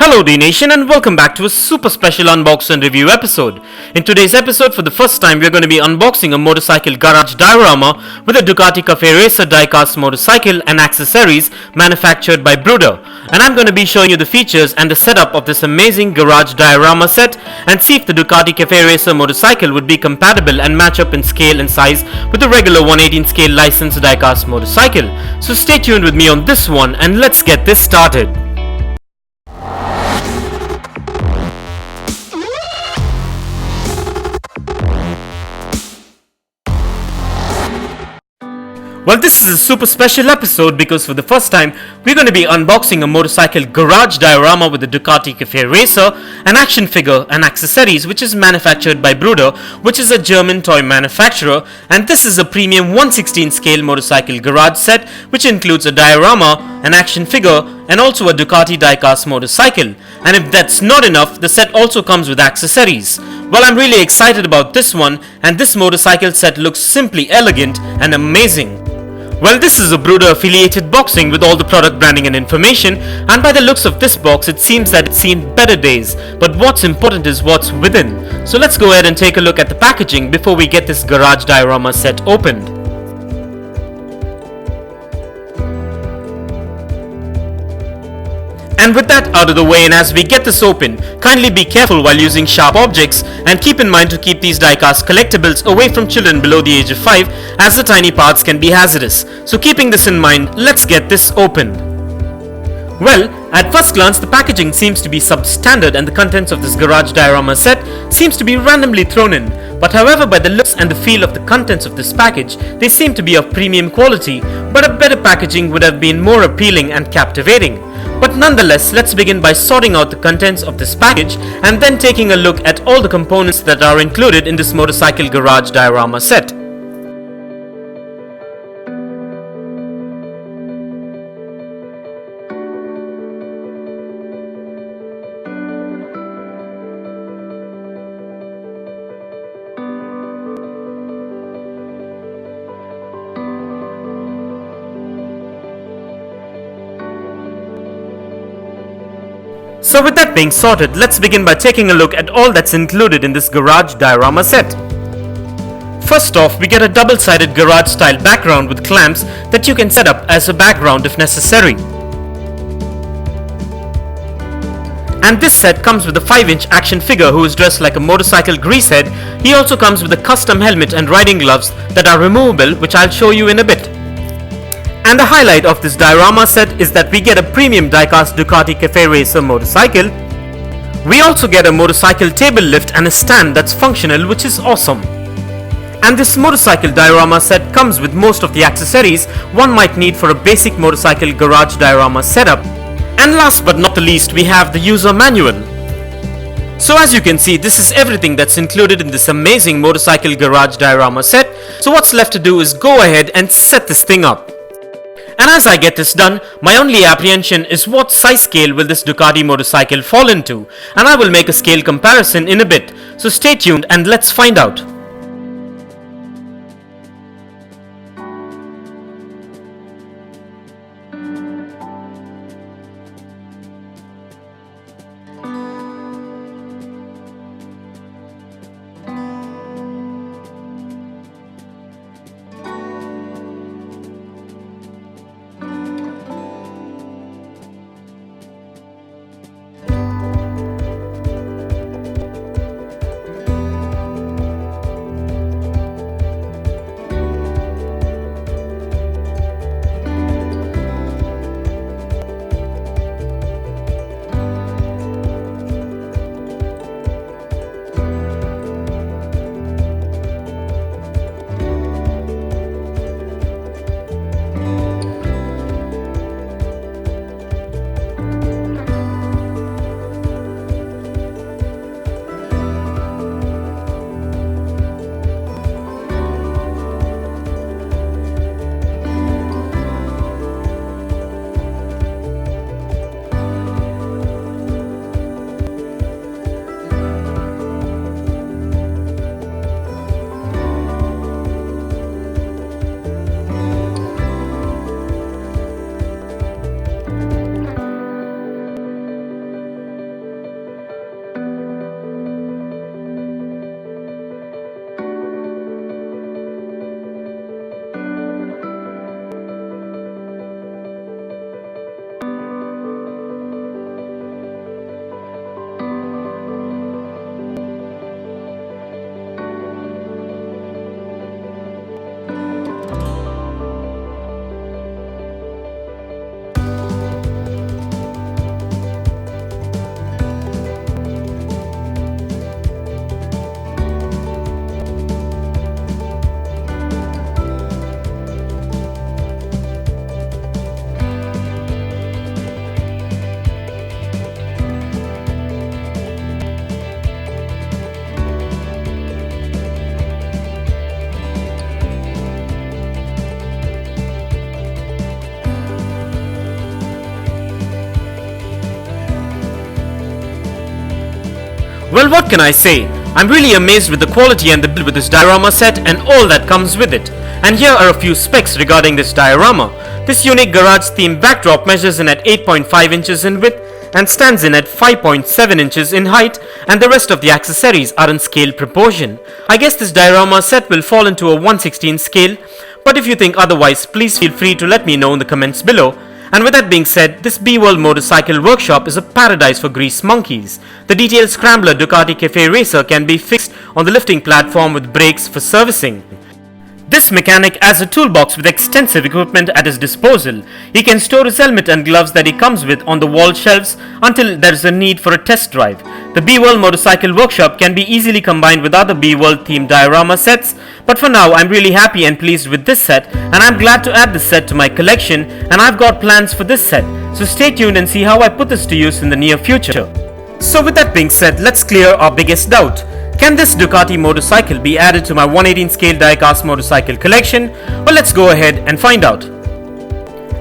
Hello Dnation and welcome back to a super special unbox and review episode. In today's episode, for the first time, we are going to be unboxing a Motorcycle Garage Diorama with a Ducati Café Racer diecast motorcycle and accessories manufactured by Bruder. And I'm going to be showing you the features and the setup of this amazing garage diorama set and see if the Ducati Café Racer motorcycle would be compatible and match up in scale and size with the regular 118 scale licensed diecast motorcycle. So stay tuned with me on this one and let's get this started. Well, this is a super special episode because for the first time, we're going to be unboxing a motorcycle garage diorama with the Ducati Café Racer, an action figure and accessories which is manufactured by Bruder, which is a German toy manufacturer, and this is a premium 116 scale motorcycle garage set which includes a diorama, an action figure and also a Ducati diecast motorcycle. And if that's not enough, the set also comes with accessories. Well, I'm really excited about this one, and this motorcycle set looks simply elegant and amazing. Well, this is a Bruder affiliated boxing with all the product branding and information, and by the looks of this box it seems that it's seen better days, but what's important is what's within. So let's go ahead and take a look at the packaging before we get this garage diorama set opened. And with that out of the way, and as we get this open, kindly be careful while using sharp objects and keep in mind to keep these diecast collectibles away from children below the age of 5, as the tiny parts can be hazardous. So keeping this in mind, let's get this opened. Well, at first glance the packaging seems to be substandard and the contents of this garage diorama set seems to be randomly thrown in. But however, by the looks and the feel of the contents of this package, they seem to be of premium quality, but a better packaging would have been more appealing and captivating. But nonetheless, let's begin by sorting out the contents of this package and then taking a look at all the components that are included in this motorcycle garage diorama set. So with that being sorted, let's begin by taking a look at all that's included in this garage diorama set. First off, we get a double-sided garage style background with clamps that you can set up as a background if necessary. And this set comes with a 5-inch action figure who is dressed like a motorcycle greasehead. He also comes with a custom helmet and riding gloves that are removable, which I'll show you in a bit. And the highlight of this diorama set is that we get a premium diecast Ducati Café Racer motorcycle. We also get a motorcycle table lift and a stand that's functional, which is awesome. And this motorcycle diorama set comes with most of the accessories one might need for a basic motorcycle garage diorama setup. And last but not the least, we have the user manual. So as you can see, this is everything that's included in this amazing motorcycle garage diorama set. So what's left to do is go ahead and set this thing up. And as I get this done, my only apprehension is what size scale will this Ducati motorcycle fall into, and I will make a scale comparison in a bit, so stay tuned and let's find out. Well, what can I say? I'm really amazed with the quality and the build with this diorama set and all that comes with it. And here are a few specs regarding this diorama. This unique garage themed backdrop measures in at 8.5 inches in width and stands in at 5.7 inches in height, and the rest of the accessories are in scale proportion. I guess this diorama set will fall into a 1/16 scale, but if you think otherwise, please feel free to let me know in the comments below. And with that being said, this B-World Motorcycle Workshop is a paradise for grease monkeys. The detailed scrambler Ducati Café Racer can be fixed on the lifting platform with brakes for servicing. This mechanic has a toolbox with extensive equipment at his disposal. He can store his helmet and gloves that he comes with on the wall shelves until there is a need for a test drive. The B-World Motorcycle Workshop can be easily combined with other B-World themed diorama sets, but for now I'm really happy and pleased with this set, and I'm glad to add this set to my collection, and I've got plans for this set, so stay tuned and see how I put this to use in the near future. So with that being said, let's clear our biggest doubt. Can this Ducati motorcycle be added to my 1/18 scale diecast motorcycle collection? Well, let's go ahead and find out.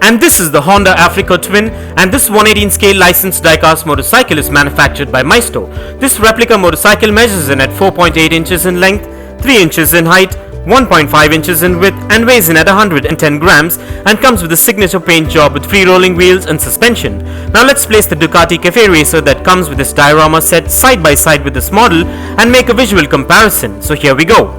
And this is the Honda Africa Twin, and this 1/18 scale licensed diecast motorcycle is manufactured by Maisto. This replica motorcycle measures in at 4.8 inches in length, 3 inches in height, 1.5 inches in width, and weighs in at 110 grams, and comes with a signature paint job with free rolling wheels and suspension. Now let's place the Ducati Café Racer that comes with this diorama set side by side with this model and make a visual comparison. So here we go.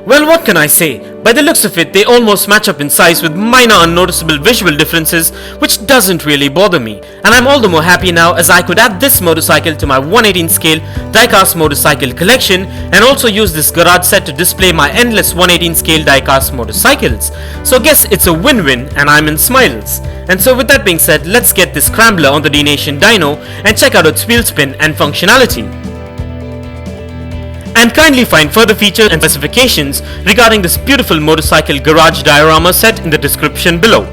Well, what can I say? By the looks of it, they almost match up in size with minor unnoticeable visual differences, which doesn't really bother me. And I'm all the more happy now as I could add this motorcycle to my 1/18 scale diecast motorcycle collection and also use this garage set to display my endless 1/18 scale diecast motorcycles. So I guess it's a win-win and I'm in smiles. And so with that being said, let's get this scrambler on the Dnation dyno and check out its wheel spin and functionality. And kindly find further features and specifications regarding this beautiful motorcycle garage diorama set in the description below.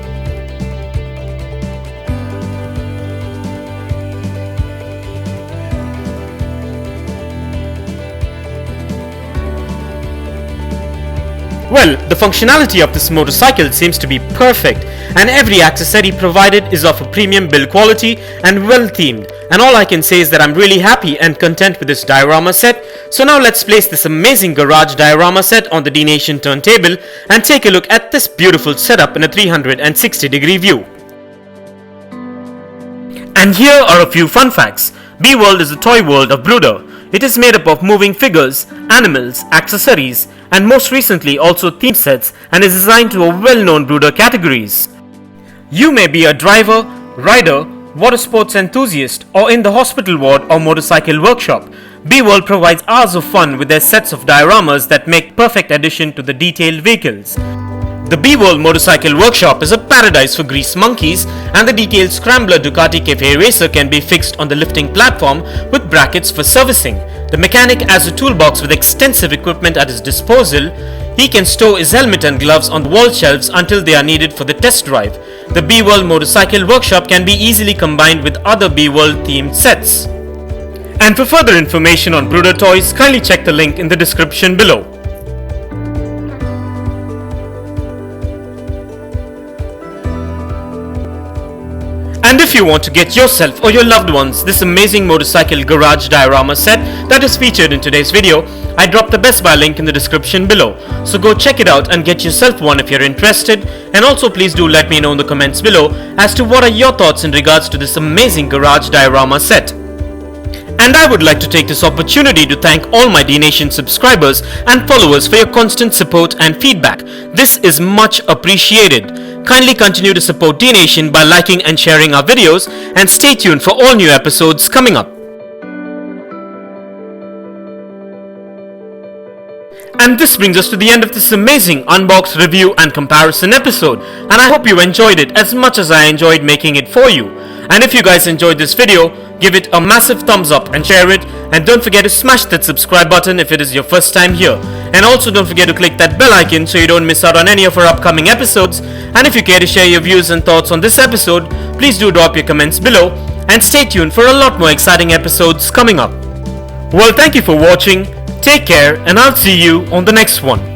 Well, the functionality of this motorcycle seems to be perfect, and every accessory provided is of a premium build quality and well themed, and all I can say is that I'm really happy and content with this diorama set. So now let's place this amazing garage diorama set on the Dnation turntable and take a look at this beautiful setup in a 360-degree view. And here are a few fun facts. B-World is the toy world of Bruder. It is made up of moving figures, animals, accessories, and most recently also theme sets, and is designed to a well-known Bruder categories. You may be a driver, rider, water sports enthusiast, or in the hospital ward or motorcycle workshop. B-World provides hours of fun with their sets of dioramas that make perfect addition to the detailed vehicles. The B-World Motorcycle Workshop is a paradise for grease monkeys, and the detailed scrambler Ducati Café Racer can be fixed on the lifting platform with brackets for servicing. The mechanic has a toolbox with extensive equipment at his disposal. He can store his helmet and gloves on the wall shelves until they are needed for the test drive. The B-World Motorcycle Workshop can be easily combined with other B-World themed sets. And for further information on Bruder toys, kindly check the link in the description below. And if you want to get yourself or your loved ones this amazing motorcycle garage diorama set that is featured in today's video, I dropped the Best Buy link in the description below. So go check it out and get yourself one if you're interested. And also please do let me know in the comments below as to what are your thoughts in regards to this amazing garage diorama set. And I would like to take this opportunity to thank all my Dnation subscribers and followers for your constant support and feedback. This is much appreciated. Kindly continue to support Dnation by liking and sharing our videos, and stay tuned for all new episodes coming up. And this brings us to the end of this amazing unbox, review and comparison episode, and I hope you enjoyed it as much as I enjoyed making it for you. And if you guys enjoyed this video, give it a massive thumbs up and share it, and don't forget to smash that subscribe button if it is your first time here. And also don't forget to click that bell icon so you don't miss out on any of our upcoming episodes. And if you care to share your views and thoughts on this episode, please do drop your comments below, and stay tuned for a lot more exciting episodes coming up. Well, thank you for watching, take care, and I'll see you on the next one.